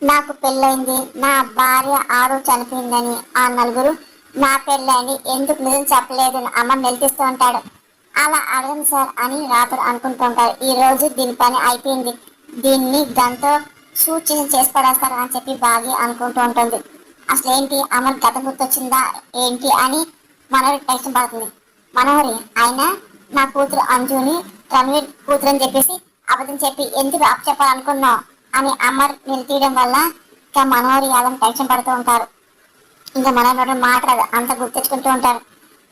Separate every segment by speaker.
Speaker 1: నాకు పెళ్ళైంది, నా భార్య ఆరు చనిపోయిందని ఆ నలుగురు నా పెళ్ళని ఎందుకు నిజం చెప్పలేదు అమ్మ నిలదీస్తూ ఉంటాడు. అలా అడగండి సార్ అని రాత్రి అనుకుంటూ ఉంటారు. ఈ రోజు దీని పని అయిపోయింది, దీన్ని గంతో సూచన చేసి పడేస్తారు అని చెప్పి బాగా అనుకుంటూ ఉంటుంది. అసలు ఏంటి అమ్మ గతం గుర్తొచ్చిందా ఏంటి అని మనోహరి టెన్షన్ పడుతుంది. మనోహరి ఆయన నా కూతురు అంజుని రణవీర్ కూతురు అని చెప్పేసి అబద్ధం చెప్పి ఎందుకు అప్ చెప్పాలనుకున్నావు అని అమర్ నిలితీయడం వల్ల ఇంకా మనోహరి యాదవ్ టెన్షన్ పడుతూ ఉంటారు. ఇంకా మనోహరి మాట్లాడదు, అంత గుర్తించుకుంటూ ఉంటారు.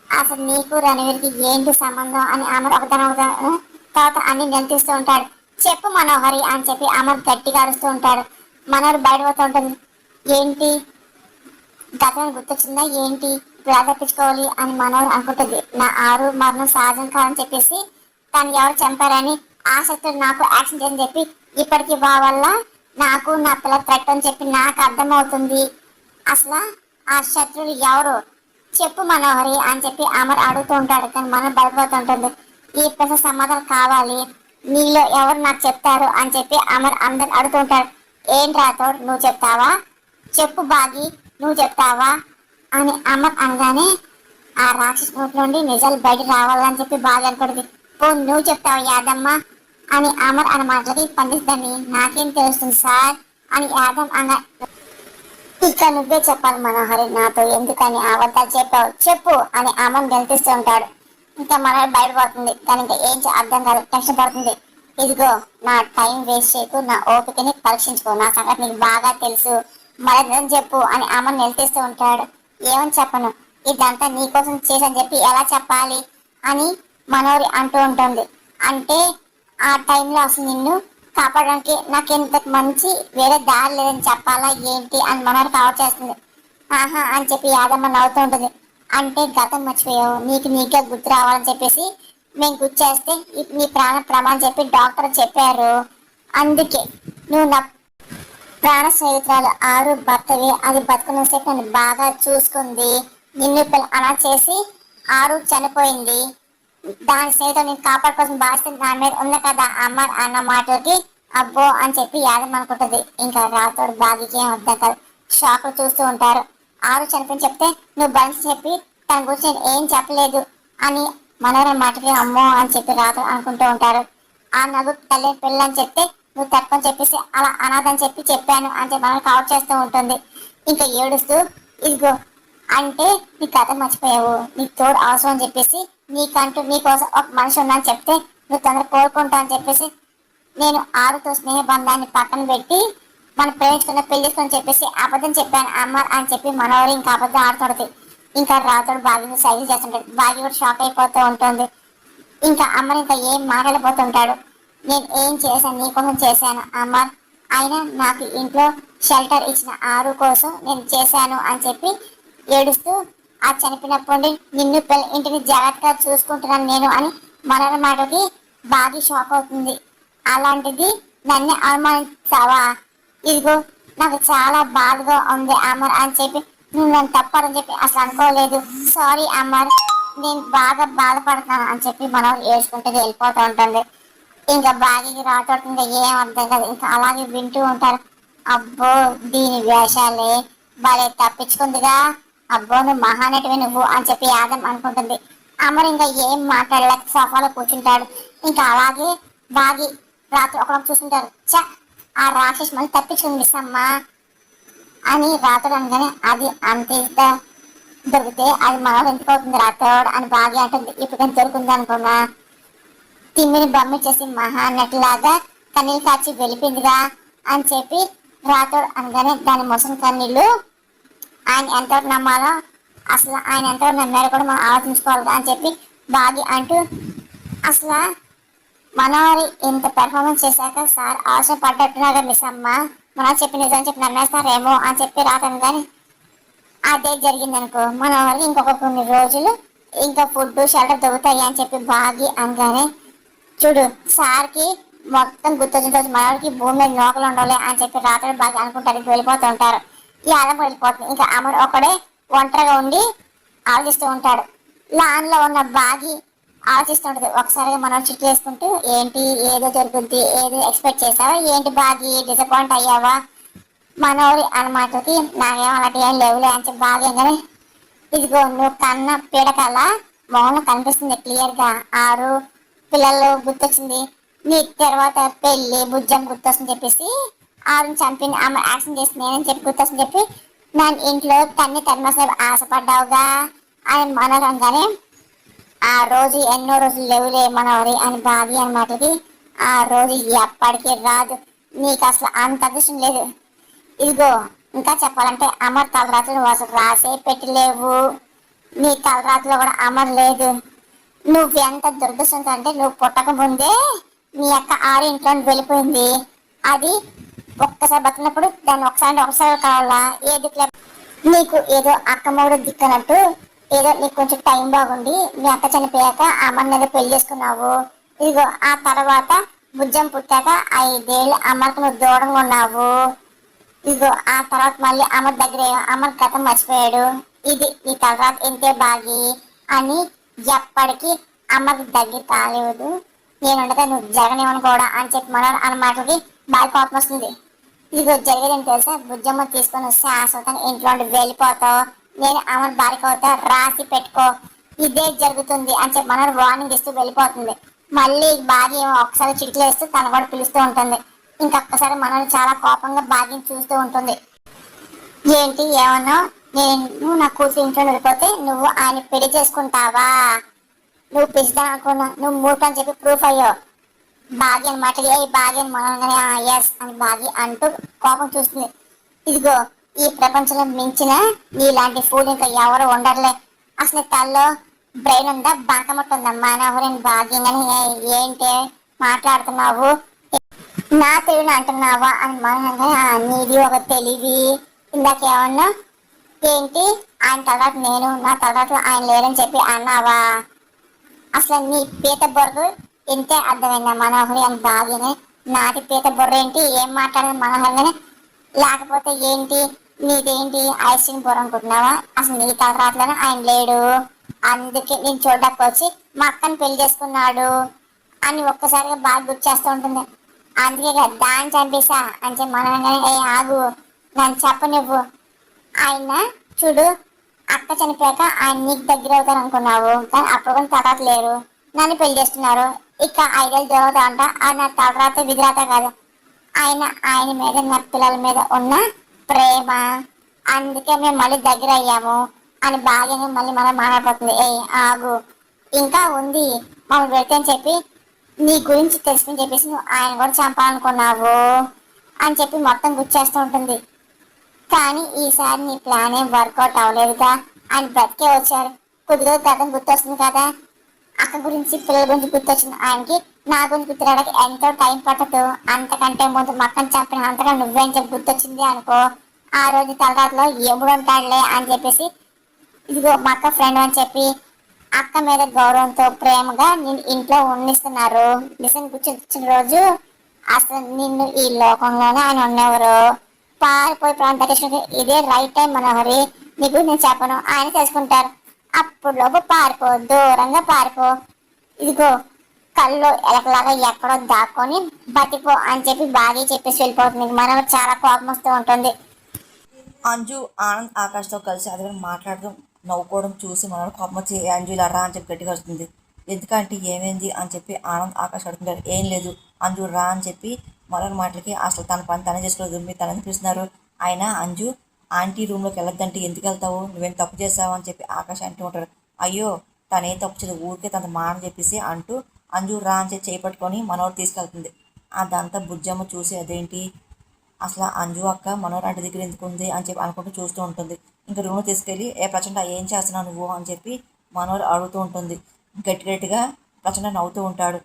Speaker 1: అసలు నీకు రణవీర్కి ఏంటి సంబంధం అని అమర్ ఒకదాని తర్వాత అన్ని నిలదీస్తూ ఉంటాడు. చెప్పు మనోహరి అని చెప్పి అమర్ గట్టిగా అరుస్తూ ఉంటాడు. మనోహరి బయటపోతూ ఉంటుంది. ఏంటి గతం గుర్తొచ్చిందా ఏంటి ఇప్పుడు తప్పించుకోవాలి అని మనోహర్ అనుకుంటుంది. నా ఆరు మరణం సహజం కాదని చెప్పేసి తను ఎవరు చంపారని ఆ శత్రువు నాకు యాక్షన్ చేయని చెప్పి ఇప్పటికీ వల్ల నాకు నా పిల్ల థ్రెట్ అని చెప్పి నాకు అర్థమవుతుంది. అసలు ఆ శత్రువు ఎవరు చెప్పు మనోహరి అని చెప్పి అమర్ అడుగుతూ ఉంటాడు. కానీ మనం భయపడుతుంటుంది. ఈ ప్రశ్న సమాధానం కావాలి, నీలో ఎవరు నాకు చెప్తారు అని చెప్పి అమర్ అందరు అడుగుతూ ఉంటాడు. ఏం రాతోడు నువ్వు చెప్తావా, చెప్పు బాగి నువ్వు చెప్తావా అని అమర్ అనగానే ఆ రాక్షసు నోటి నుండి నిజాలు బయట రావాలని చెప్పి బాగా అనుకుంటుంది. ఓ నువ్వు చెప్తావా యాదమ్మ అని అమర్ అన్న మాటలకి పండిస్తుందని నాకేం తెలుస్తుంది సార్ అని యాదవ్ అన్న. ఇక నువ్వే చెప్పాలి మనోహరి, నాతో ఎందుకని అబద్ధాలు చెప్పావు చెప్పు అని అమర్ గెలిపిస్తూ ఉంటాడు. ఇంకా మనోహరి బయటపోతుంది. కానీ ఇంకా ఏం అర్థం కాదు, టెన్షన్ పడుతుంది. ఇదిగో నా టైం వేస్ట్ చేయకు, నా ఓపికని పరీక్షించుకో, నా సంగతి నీకు బాగా తెలుసు, మరి నిజం చెప్పు అని అమర్ నిలదీస్తూ ఉంటాడు. ఏమని చెప్పను, ఇదంతా నీకోసం చేసని చెప్పి ఎలా చెప్పాలి అని మనోహరి అంటూ ఉంటుంది. అంటే ఆ టైంలో అసలు నిన్ను కాపాడడానికి నాకు ఇంతకు మంచి వేరే దారి లేదని చెప్పాలా ఏంటి అని మనోహరి కవర్ చేస్తుంది. ఆహా అని చెప్పి యాదమ్మ నవ్వుతూ ఉంటుంది. అంటే గతం మర్చిపోయావు, నీకు నీకే గుర్తు రావాలని చెప్పేసి మేము గుర్తు చేస్తే నీ ప్రాణ ప్రమాణం చెప్పి డాక్టర్ చెప్పారు. అందుకే నువ్వు నా ప్రాణ స్నేహితురాలు ఆరు భర్తవి, అది బతుకున్న సేపు నన్ను బాగా చూసుకుంది, నిన్ను అలా చేసి ఆరు చనిపోయింది, దాని స్నేహితులు నేను కాపాడుకోసం బాధ్యత నా మీద ఉంది కదా అమర్ అన్న మాటలకి అబ్బో అని చెప్పి యాదమ్మ అనుకుంటుంది. ఇంకా రాతోడు బాగికి ఏం అర్థం కాదు, షాక్ చూస్తూ ఉంటారు. ఆరు చనిపోయి చెప్తే నువ్వు బండి చెప్పి తన గురించి నేను ఏం చెప్పలేదు అని మనోహర మాటకి అమ్మో అని చెప్పి రాతోడు అనుకుంటూ ఉంటారు. ఆ నగు తల్లి పిల్ల అని చెప్తే నువ్వు తప్పని చెప్పేసి అలా అనాథని చెప్పి చెప్పాను అని చెప్పి మనం కవర్ చేస్తూ ఉంటుంది. ఇంకా ఏడుస్తూ ఇదిగో అంటే నీ కథ మర్చిపోయావు, నీకు తోడు అవసరం అని చెప్పేసి నీకంటూ నీకోసం ఒక మనిషి ఉందని చెప్తే నువ్వు తొందర కోరుకుంటా అని చెప్పేసి నేను ఆరుతో స్నేహ బంధాన్ని పక్కన పెట్టి మనం ప్రేమించుకున్న పెళ్లిసుకొని చెప్పేసి అబద్ధం చెప్పాను అమ్మ అని చెప్పి మనోహరి ఇంకా అబద్ధం ఆడుతుంది. ఇంకా రాతోడు బాగా సైజ్ చేస్తుంటాడు. బాగా కూడా షాక్ అయిపోతూ ఉంటుంది. ఇంకా అమ్మని ఇంకా ఏం మాట్లాడబోతుంటాడు. నేను ఏం చేశాను నీకోసం చేశాను అమ్మ, అయినా నాకు ఇంట్లో షెల్టర్ ఇచ్చిన ఆరు కోసం నేను చేశాను అని చెప్పి ఏడుస్తూ ఆ చనిపోయినప్పుడు నిన్ను ఇంటిని జాగ్రత్తగా చూసుకుంటున్నాను నేను అని మనల మాటకి బాగా షాక్ అవుతుంది. అలాంటిది నన్ను అవమానిస్తావా, ఇదిగో నాకు చాలా బాధగా ఉంది అమర్ అని చెప్పి నువ్వు నన్ను తప్పని చెప్పి అసలు అనుకోలేదు, సారీ అమర్ నేను బాగా బాధపడుతున్నాను అని చెప్పి మనం ఏడ్చుకుంటే వెళ్ళిపోతూ ఉంటుంది. ఇంకా బాగా రాతోడు ఇంకా ఏం అర్థం కాదు, ఇంకా అలాగే వింటూ ఉంటారు. అబ్బో దీని వేషాలే భలే తప్పించుకుందిగా, అబ్బో నువ్వు మహానటివి నువ్వు అని చెప్పి యాదం అనుకుంటుంది. అమర్ ఇంకా ఏం మాట్లాడలేక సోఫాలో కూర్చుంటాడు. ఇంకా అలాగే బాగి రాత్రి ఒకరు చూసుకుంటారు. చ ఆ రాక్షస్ మళ్ళీ తప్పించుకుంది సమ్మా అని రాతోడు అనగానే అది అంత దొరికితే అది మనం ఎందుకు అవుతుంది రాతోడు అని బాగా అంటుంది. ఇప్పుడు కానీ దొరుకుంది అనుకున్నా తిమ్మిని బొమ్మిచ్చేసి మహానటిలాగా కన్నీళ్ళు కాచి వెళ్ళిపోయిందిగా అని చెప్పి రాతోడు అనగానే దాని మొసం కన్నీళ్ళు ఆయన ఎంతవరకు నమ్మాలో అసలు ఆయన ఎంతవరకు నమ్మారో కూడా మనం ఆలోచించుకోవాలి అని చెప్పి బాగి అంటూ అసలు మనోహరి ఇంత పెర్ఫార్మెన్స్ చేశాక సార్ ఆశపడ్డట్టున్నాగా మిస్ అమ్మ, మనం చెప్పి నిజం చెప్పి నమ్మేస్తారేమో అని చెప్పి రాతాను. కానీ అదే జరిగిందనుకో మనోహరికి ఇంకొక కొన్ని రోజులు ఇంకా ఫుడ్ షెల్టర్ దొరుకుతాయి అని చెప్పి బాగి అనగానే చూడు సార్కి మొత్తం గుర్తొచ్చిన రోజు మనోడికి భూమి మీద నోకలు ఉండాలి అని చెప్పి రాత్రి బాగా అనుకుంటారు. వెళ్ళిపోతూ ఉంటారు. ఈ ఆదం వెళ్ళిపోతుంది. ఇంకా అమరు ఒకడే ఒంటరిగా ఉండి ఆలోచిస్తూ ఉంటాడు. లాన్లో ఉన్న బాగి ఆలోచిస్తుంటది. ఒకసారిగా మనం చిట్టు వేసుకుంటూ ఏంటి ఏదో జరుగుద్ది, ఏదో ఎక్స్పెక్ట్ చేసావా ఏంటి బాగి డిసప్పాయింట్ అయ్యావా, మనోరి అన్నమాటకి నాకేం అలాంటి ఏం లేవులే అని చెప్పి బాగా కానీ ఇదిగో నువ్వు కన్న పీడకల మౌనం కనిపిస్తుంది క్లియర్ గా. ఆరు పిల్లలు గుర్తొచ్చింది, నీ తర్వాత పెళ్లి బుజ్జం గుర్తొస్తుంది చెప్పేసి ఆరుని చంపింది ఆమె యాక్షన్ చేసి నేనని చెప్పి గుర్తొస్తుంది చెప్పి నన్ను ఇంట్లో తన్ని తరిమేసిన ఆశపడ్డావుగా అని మనరంగానే ఆ రోజు ఎన్నో రోజులు లేవులే మనవరి అని బావి అని మాటకి ఆ రోజు ఎప్పటికీ రాదు, నీకు అసలు అంత అదృష్టం లేదు. ఇదిగో ఇంకా చెప్పాలంటే అమర్ తలరాత్రులు నువ్వు అసలు రాసే పెట్టలేవు, నీ తలరాత్రిలో కూడా అమర్ లేదు. నువ్వు ఎంత దురదృష్టం అంటే నువ్వు పుట్టక ముందే నీ యొక్క ఆరు ఇంట్లో వెళ్ళిపోయింది. అది ఒక్కసారి బతికినప్పుడు దాన్ని ఒకసారి కావాలా ఏది నీకు ఏదో అక్కమ్మడు దిక్కనట్టు ఏదో నీకు కొంచెం టైం బాగుండి మీ అక్క చనిపోయాక అమ్మని మీద పెళ్లి చేసుకున్నావు. ఇదిగో ఆ తర్వాత బుజ్జం పుట్టాక 5 ఏళ్ళు అమ్మకి నువ్వు దూరంగా ఉన్నావు. ఇదిగో ఆ తర్వాత మళ్ళీ అమ్మ దగ్గర అమ్మ గతం మర్చిపోయాడు. ఇది నీ తర్వాత ఎంతే బాగి అని ఎప్పటికీ అమ్మకి దగ్గర కాలేదు. నేనుండగా నువ్వు జరగనివ్వను కూడా అని చెప్పి మన అన్న మాటలకి బాగా కోపం వస్తుంది. ఇదిగో జరిగేదేం తెలుసా, బుజ్జమ్మ తీసుకొని వస్తే శాశ్వతంగా ఇంట్లో వెళ్ళిపోతావు, నేను అమర్ భార్య అవుతా రాసి పెట్టుకో, ఇదే జరుగుతుంది అని చెప్పి మన వార్నింగ్ ఇస్తూ వెళ్ళిపోతుంది. మళ్ళీ భార్య ఏమో ఒకసారి చిటికలు వేస్తూ తను కూడా పిలుస్తూ ఉంటుంది. ఇంకొకసారి మనల్ని చాలా కోపంగా భాగ్యం చూస్తూ ఉంటుంది. ఏంటి ఏమన్నా, నేను నా కూతురు ఇంట్లో వెళ్ళిపోతే నువ్వు ఆయన పెళ్లి చేసుకుంటావా, నువ్వు పిలుస్తా అనుకున్నా నువ్వు మూట అని చెప్పి ప్రూఫ్ అయ్యో భాగ్య అనమాట. ఏ భాగ్య మనగానే ఎస్ అని భాగ్య అంటూ కోపం చూస్తుంది. ఇదిగో ఈ ప్రపంచంలో మించిన నీలాంటి ఫుడ్ ఇంకా ఎవరు ఉండర్లే, అసలు తల్లో బ్రెయిన్ ఉందా బంకమట్టు ఉందా మనవరిని భాగ్యం కానీ ఏంటి మాట్లాడుతున్నావు, నా తెలివిని అంటున్నావా అని మనగా నీది ఒక తెలివి. ఇందాకేమన్నా ఏంటి ఆయన తర్వాత నేను నా తర్వాత ఆయన లేరని చెప్పి అన్నావా, అసలు నీ పీత బొర్రు ఇంతే అర్థమైందా మనోహరి అని బాగానే నాటి పీత బొర్ర ఏంటి ఏం మాట్లాడదు మనోహరిగానే, లేకపోతే ఏంటి నీదేంటి ఐస్ క్రీమ్ బొర్ర అనుకుంటున్నావా, అసలు నీ తలరాట్లోనే ఆయన లేడు అందుకే నేను చూడడానికి వచ్చి మా అక్కని పెళ్లి చేసుకున్నాడు అని ఒక్కసారిగా బాగా గుర్తు చేస్తూ ఉంటుంది. అందుకే కదా దాన్ని చంపేశా అని చెప్పి మనోహరిగానే ఏ ఆగు నన్ను చెప్పనివ్వు, ఆయన చూడు అక్క చనిపోయాక ఆయన నీకు దగ్గర అవుతారు అనుకున్నావు కానీ అప్పుడు కూడా తర్వాత లేరు, నన్ను పెళ్లి చేస్తున్నారు. ఇక 5 ఏళ్ళు తర్వాత అంట అది నా తలరాత విధిరాత కాదు, ఆయన మీద నా పిల్లల మీద ఉన్న ప్రేమ, అందుకే మేము మళ్ళీ దగ్గర అయ్యాము అని బాగా మళ్ళీ మనం మాట్లాడుతుంది. ఏ ఆగు ఇంకా ఉంది మమ్మల్ని పెడితే అని చెప్పి నీ గురించి తెలుసుకుని చెప్పేసి నువ్వు ఆయన కూడా చంపాలనుకున్నావు అని చెప్పి మొత్తం గుర్చేస్తూ ఉంటుంది. కానీ ఈసారి నీ ప్లాన్ ఏం వర్కౌట్ అవ్వలేదుగా, ఆయన బ్రతికే వచ్చారు, కొద్ది రోజులు గతం గుర్తొస్తుంది కదా, అక్క గురించి పిల్లల గురించి గుర్తొచ్చింది ఆయనకి, నా గురించి గుర్తురావడానికి ఎంతో టైం పట్టదు, అంతకంటే ముందు మక్కని చంపిన అంతగా నువ్వేం చెప్పి గుర్తొచ్చింది అనుకో, ఆ రోజు తలరాతలో ఎముడు ఉంటాడులే అని చెప్పేసి ఇదిగో మా అక్క ఫ్రెండ్ అని చెప్పి అక్క మీద గౌరవంతో ప్రేమగా నేను ఇంట్లో ఉండిస్తున్నారు. నిజం గుర్తొచ్చిన రోజు అసలు నిన్ను ఈ లోకంలోనే ఆయన ఉన్నెవరు పారిపోయి ప్రాంతం ఇదే రైట్ టైం మనోహరి, నీకు నేను చెప్పను ఆయన తెలుసుకుంటారు, అప్పుడు లోపు పారిపో దూరంగా పారిపో, ఇదిగో కళ్ళు ఎలకలాగా ఎక్కడో దాక్కొని బతిపో అని చెప్పి బాగా చెప్పేసి వెళ్ళిపోతుంది. మనకు చాలా కోపం వస్తూ ఉంటుంది.
Speaker 2: అంజు ఆనంద్ ఆకాష్తో కలిసి అది మాట్లాడడం నవ్వుకోవడం చూసి మనోడు కోపం వచ్చి అంజు ఇలా రా అని చెప్పి గట్టిగా వస్తుంది. ఎందుకంటే ఏమైంది అని చెప్పి ఆనంద్ ఆకాష్ అడుగుతుంటారు. ఏం లేదు అంజు రా అని చెప్పి మరొక మాటలకి అసలు తన పని తనే చేసుకోలేదు, మీరు తనని పిలుస్తున్నారు, ఆయన అంజు ఆంటీ రూమ్లోకి వెళ్ళొద్దంటే ఎందుకు వెళ్తావు, నువ్వేం తప్పు చేసావు అని చెప్పి ఆకాష్ అంటూ ఉంటాడు. అయ్యో తనే తప్పు చేయదు ఊరికే తన మాట చెప్పేసి అంటూ అంజు రా అని చెప్పి చేపట్టుకొని మనోడు తీసుకెళ్తుంది. అదంతా బుజ్జమ్మ చూసి అదేంటి అసలు అంజు అక్క మనోహర్ ఆంటీ దగ్గర ఎందుకు ఉంది అని చెప్పి అనుకుంటూ చూస్తూ ఉంటుంది. ఇంకా రూమ్ తీసుకెళ్ళి ఏ ప్రచండ ఏం చేస్తున్నావు నువ్వు అని చెప్పి మనోహర్ అడుగుతూ ఉంటుంది. గట్టిగా ప్రచండ నవ్వుతూ ఉంటాడు.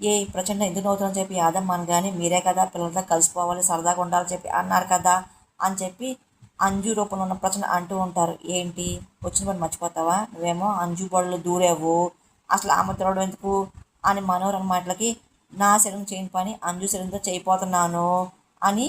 Speaker 2: ఏ ప్రచండ ఎందుకు నవ్వుతుందని చెప్పి యాదమ్మ అనగానే మీరే కదా పిల్లలతో కలిసిపోవాలి సరదాగా ఉండాలని చెప్పి అన్నారు కదా అని చెప్పి అంజు రూపంలో ఉన్న ప్రచండ అంటూ ఉంటారు. ఏంటి వచ్చిన పని మర్చిపోతావా, నువ్వేమో అంజు బడులు దూరేవు, అసలు ఆమె తిరగడం ఎందుకు అని మనోహర్ అన్న మాటలకి నా శరీరం చేయని పని అంజు శరీరంతో చేయిపోతున్నాను అని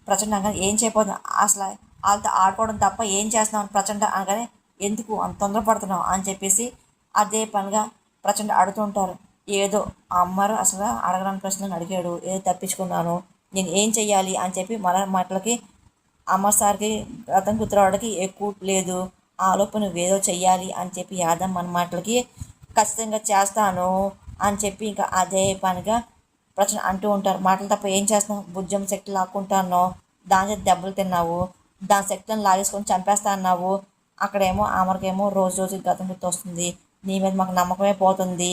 Speaker 2: ప్రచండ అనగానే ఏం చేయబోతున్నావు అసలు వాళ్ళతో ఆడుకోవడం తప్ప ఏం చేస్తున్నావు ప్రచండ అనగానే ఎందుకు అంత తొందరపడుతున్నావు అని చెప్పేసి అదే పనిగా ప్రచండ అడుగుతూ ఉంటారు. ఏదో అమ్మారు అసలు అడగడానికి ప్రశ్నలు అడిగాడు, ఏదో తప్పించుకున్నాను, నేను ఏం చెయ్యాలి అని చెప్పి మన మాటలకి అమ్మసారికి రథం కుతురావడానికి ఎక్కువ లేదు, ఆలోపు నువ్వేదో చెయ్యాలి అని చెప్పి యాదమ్మ మన మాటలకి ఖచ్చితంగా చేస్తాను అని చెప్పి ఇంకా అదే పనిగా ప్రశ్న అంటూ ఉంటారు. మాటలు తప్ప ఏం చేస్తున్నావు, భుజం శక్తి లాక్కుంటాను, దాని చేతి దెబ్బలు తిన్నావు, దాని శక్తులను లాగేసుకొని చంపేస్తా అన్నావు, అక్కడేమో ఆమెకేమో రోజు రోజుకి గతం గుర్తొస్తుంది, నీ మీద మాకు నమ్మకమే పోతుంది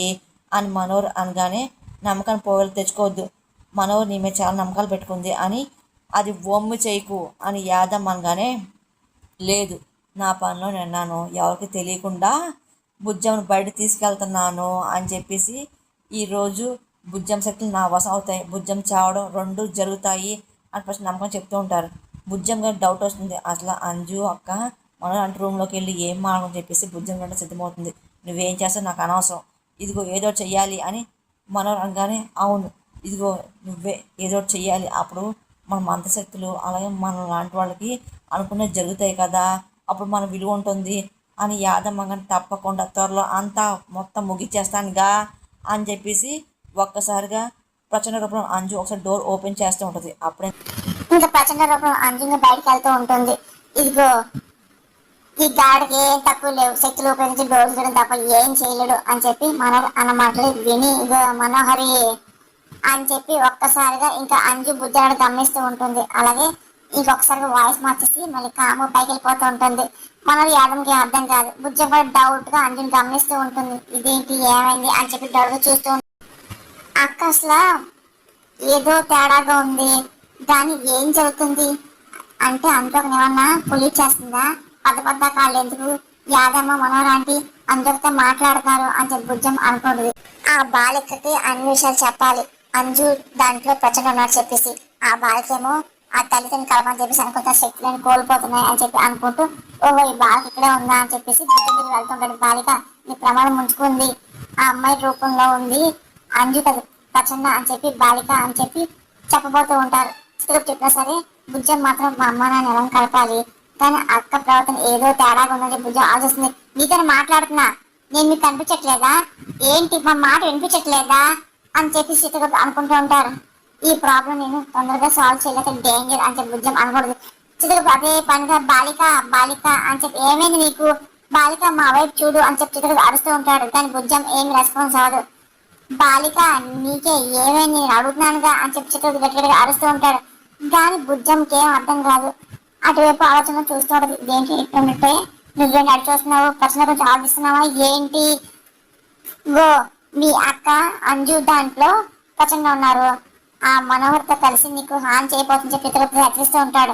Speaker 2: అని మనోహర్ అనగానే నమ్మకాన్ని పోగలు తెచ్చుకోవద్దు, మనోహర్ నీ మీద చాలా నమ్మకాలు పెట్టుకుంది అని అది వమ్ము చేయకు అని యాదమ్మ అనగానే లేదు, నా పనిలో నిన్నాను, ఎవరికి తెలియకుండా బుజ్జంను బయట తీసుకెళ్తున్నాను అని చెప్పేసి ఈరోజు బుజ్జం శక్తులు నా వశం అవుతాయి, బుజ్జం చావడం రెండు జరుగుతాయి అని ఫస్ట్ నమ్మకం చెప్తూ ఉంటారు. బుజ్జం గారికి డౌట్ వస్తుంది, అసలు అంజు అక్క మనం అంటే రూమ్లోకి వెళ్ళి ఏం మాడని చెప్పేసి బుజ్జం గంట సిద్ధమవుతుంది. నువ్వేం చేస్తావు నాకు అనవసరం, ఇదిగో ఏదో చెయ్యాలి అని మనోరు అనగానే అవును ఇదిగో నువ్వే ఏదో చెయ్యాలి, అప్పుడు మన మంత్రశక్తులు అలాగే మన లాంటి వాళ్ళకి అనుకున్నది జరుగుతాయి కదా, అప్పుడు మన విలువ ఉంటుంది అని యాదమ్మ గాని తప్పకుండా త్వరలో అంతా మొత్తం ముగిచ్చేస్తానుగా అని చెప్పేసి ఒక్కసారిగా ప్రచండ రూపంలో అంజు ఒకసారి డోర్ ఓపెన్ చేస్తూ ఉంటుంది. అప్పుడే
Speaker 1: ఇంకా ప్రచండ రూపం అంజుగా బయటకు వెళ్తూ ఉంటుంది. ఇదిగో ఈ గాడికి ఏం తక్కువ లేవు, శక్తులు ఉపయోగించి డోర్ చేయడం తప్ప ఏం చేయలేడు అని చెప్పి మనోహర్ అన్న మాటలు విని ఇగో మనోహరి అని చెప్పి ఒక్కసారిగా ఇంకా అంజు బుజ్జాడు గమనిస్తూ ఉంటుంది. అలాగే ఇంకొకసారిగా వాయిస్ మార్చేసి మళ్ళీ కాము పైకి వెళ్ళిపోతూ ఉంటుంది. మనోహర్ యాదమ్కి అర్థం కాదు, బుజ్జ కూడా డౌట్ గా అంజుని గమనిస్తూ ఉంటుంది. ఇదేంటి ఏమైంది అని చెప్పి డౌట్ గా చూస్తూ ఉంటుంది. అక్క అసలు ఏదో తేడాగా ఉంది, దాని ఏం జరుగుతుంది అంటే అంతకు ఏమన్నా పులి చేస్తుందా, పెద్ద పెద్ద కాళ్ళు ఎందుకు, యాదమ్మ మనోరాంటి అందరితో మాట్లాడుతున్నారు అని చెప్పి బుజ్జం అనుకుంటుంది. ఆ బాలికకి అన్ని విషయాలు చెప్పాలి, అంజు దాంట్లో ప్రచండ ఉన్నట్టు చెప్పేసి ఆ బాలికేమో ఆ తల్లిదండ్రులు కలమని చెప్పేసి అనుకుంటా శక్తులను కోల్పోతున్నాయి అని చెప్పి అనుకుంటూ ఓహో ఈ బాలిక ఇక్కడే ఉందా అని చెప్పేసి బుద్ధి మీద వెళ్తుంటాడు. బాలిక నీ ప్రమాదం ముంచుకుంది, ఆ అమ్మాయి రూపంలో ఉంది అంజు కదా ప్రచండ అని చెప్పి బాలిక అని చెప్పి చెప్పబోతూ ఉంటారు. స్త్రీకి చెప్పినా సరే బుజ్జం మాత్రం మా అమ్మ నాన్న ఎలా కలపాలి, కానీ అక్క ప్రవర్తన ఏదో తేడాగా ఉందని బుజ్జం ఆలోచిస్తుంది. నీతో మాట్లాడుతున్నా, నేను మీకు కనిపించట్లేదా ఏంటి, మా మాట వినిపించట్లేదా అని చెప్పి సీతగారు అనుకుంటూ ఉంటారు. ఈ ప్రాబ్లం నేను తొందరగా సాల్వ్ చేయలేక డేంజర్ అని చెప్పి బుజ్జం అనకూడదు. చితకు అదే పనిగా బాలిక బాలిక అని చెప్పి ఏమైంది నీకు, బాలిక మా వైపు చూడు అని చెప్పి చితకు అరుస్తూ ఉంటాడు. కానీ బుజ్జం ఏమి రెస్పాన్స్ అవ్వదు. బాలిక నీకే ఏమైంది నేను అడుగుతున్నానుగా అని చెప్పి చితకు గట్టిగా అరుస్తూ ఉంటాడు. కానీ బుజ్జంకి ఏం అర్థం కాదు, అటువైపు ఆలోచన చూస్తూ ఉంటుంది. దేంటి ఇట్టుంటే నువ్వేంటి అడిచి వస్తున్నావు, ప్రశ్న గురించి ఆలోచిస్తున్నావా ఏంటి, గో మీ అక్క అంజు దాంట్లో ప్రచండ ఉన్నారు, ఆ మనోహర్తో కలిసి నీకు హాని చేయబోతుందని చెప్పి ఇతరులకు హెచ్చరిస్తూ ఉంటాడు.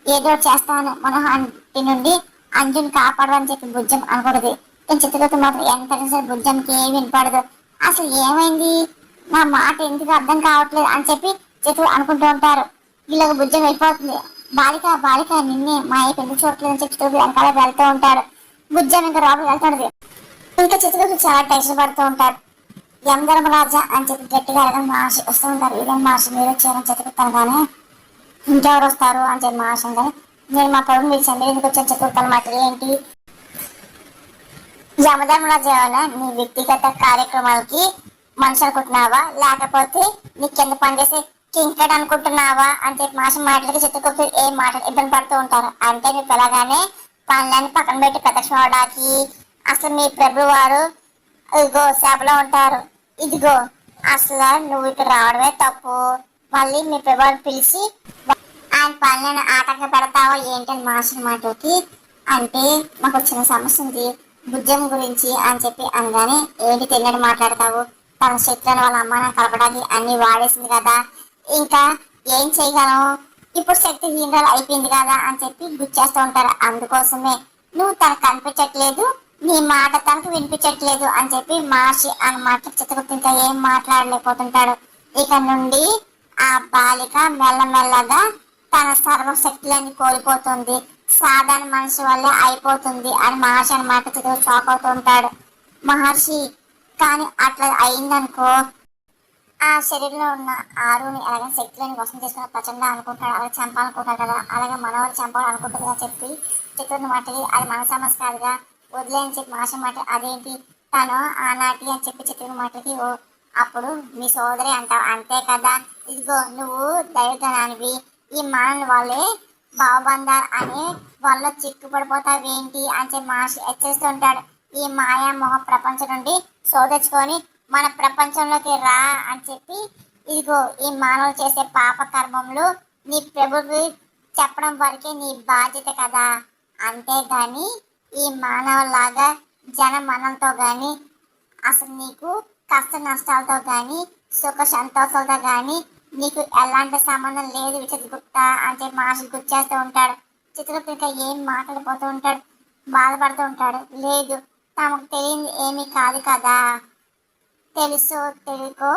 Speaker 1: ఏదో చేస్తాను మనోహర్ నుండి అంజుని కాపాడని చెప్పి బుజ్జం అనకూడదు. కానీ చిత్రగుప్త మాత్రం ఎంత సరే బుజ్జంకి ఏమి వినపడదు. అసలు ఏమైంది, నా మాట ఎందుకు అర్థం కావట్లేదు అని చెప్పి చిత్రులు అనుకుంటూ ఉంటారు. వీళ్ళకి బుజ్జం వెళ్ళిపోతుంది. బాలిక బాలిక నిన్నే మా అయ్య పెళ్లి చూడట్లేదు అని చెప్పి చిత్రగుప్త వెనకాల వెళ్తూ ఉంటాడు. బుజ్జం ఇంకా లోపలికి వెళ్తుంది. ఇంకా చిత్రగుప్త చాలా టెన్షన్ పడుతూ ఉంటారు. యమధర్మరాజా అని చెప్పి గట్టిగా అడగని మహర్షి వస్తూ ఉంటారు. ఇదేం మహర్షి మీరు వచ్చారని చిత్రగుప్తాను కానీ ఇంకెవరు వస్తారు అని చెప్పి మహర్షి కానీ నేను మా పొలం పిలిచాను, మీరు ఎందుకు వచ్చాను చిత్రగుప్తాను మాట ఏంటి, యమధర్మరాజు ఏమైనా నీ వ్యక్తిగత కార్యక్రమాలకి మనిషి అనుకుంటున్నావా లేకపోతే నీ కింద పనిచేసే కింకడ్ అనుకుంటున్నావా అని చెప్పి మాసం మాటలకి చిత్రగుప్తు ఏం మాట ఇబ్బంది పడుతూ ఉంటారు. అంటే మీకు ఎలాగానే పనులన్నీ పక్కన పెట్టి ప్రదక్షిణ అవడానికి అసలు మీ ప్రభు వారు ఇదిగో సేపలో ఉంటారు, ఇదిగో అసలు నువ్వు ఇక్కడ రావడమే తప్పు, మళ్ళీ మీ ప్రభు పిలిచి ఆయన పనులను ఆటంక పెడతావా ఏంటని మాసిన మాటలకి అంటే మాకు చిన్న సమస్య ఉంది బుజ్జం గురించి అని చెప్పి అనగానే ఏంటి తెలియని మాట్లాడతావు, తన శత్రువుని వాళ్ళ అమ్మ నాన్న కలపడానికి అన్ని వాడేసింది కదా, ఇంకా ఏం చేయగలము, ఇప్పుడు శక్తి హీనరాలు అయిపోయింది కదా అని చెప్పి గుచ్చేస్తూ ఉంటారు. అందుకోసమే నువ్వు తనకు కనిపించట్లేదు, నీ మాట తనకు వినిపించట్లేదు అని చెప్పి మహర్షి అన్నమాట చిత్రగుప్త ఇంకా ఏం మాట్లాడలేకపోతుంటాడు. ఇక నుండి ఆ బాలిక మెల్లమెల్లగా తన సర్వశక్తులని కోల్పోతుంది, సాధారణ మనిషి వల్లే అయిపోతుంది అని మహర్షి అన్నమాట చిత్రగుప్త షాక్ అవుతూ ఉంటాడు. మహర్షి కానీ అట్లా అయిందనుకో ఆ శరీరంలో ఉన్న ఆరుని అలాగే శక్తులని వసం చేసుకున్న ప్రచండ అనుకుంటాడు, అలాగే చంపాలనుకుంటాడు కదా, అలాగే మనవరు చంపాలనుకుంటుంది కదా చెప్పి చిత్రుని మాటకి అది మన సమస్య కాదుగా వదిలేని చెప్పి మాసం మాట అదేంటి తను ఆనాటి అని చెప్పి చిత్రుని మాటకి ఓ అప్పుడు మీ సోదరి అంటావు అంతే కదా, ఇదిగో నువ్వు దైవజనానివి, ఈ మానవుని వాళ్ళే భవబంధార్ అనే వాళ్ళలో చిక్కుపడిపోతావేంటి అని చెప్పి మహర్షి హెచ్చరిస్తూ ఉంటాడు. ఈ మాయామోహ ప్రపంచం నుండి శోధించుకొని మన ప్రపంచంలోకి రా అని చెప్పి ఇదిగో ఈ మానవులు చేసే పాప కర్మములు నీ ప్రభుకి చెప్పడం వరకే నీ బాధ్యత కదా, అంతేగాని ఈ మానవులాగా జనమనంతో కానీ అసలు నీకు కష్ట నష్టాలతో కానీ సుఖ సంతోషాలతో కానీ నీకు ఎలాంటి సంబంధం లేదు విచిత్రగుప్త అని చెప్పి మహర్షి గుర్తు చేస్తూ ఉంటాడు. చిత్రగుప్త ఇంకా ఏం మాట్లాడిపోతూ ఉంటాడు, బాధపడుతూ ఉంటాడు. లేదు, తమకు తెలియని ఏమీ కాదు కదా, తెలుసో తెలుకో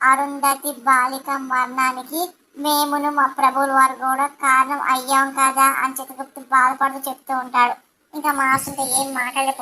Speaker 1: అరుంధతి బాలిక మరణానికి మేమును మా ప్రభువుల వారు కూడా కారణం అయ్యాం కదా అని చిత్రగుప్త బాధపడుతూ చెప్తూ ఉంటాడు. ఇంకా మహర్షి ఇంకా ఏం మాట్లాడలేకపోతే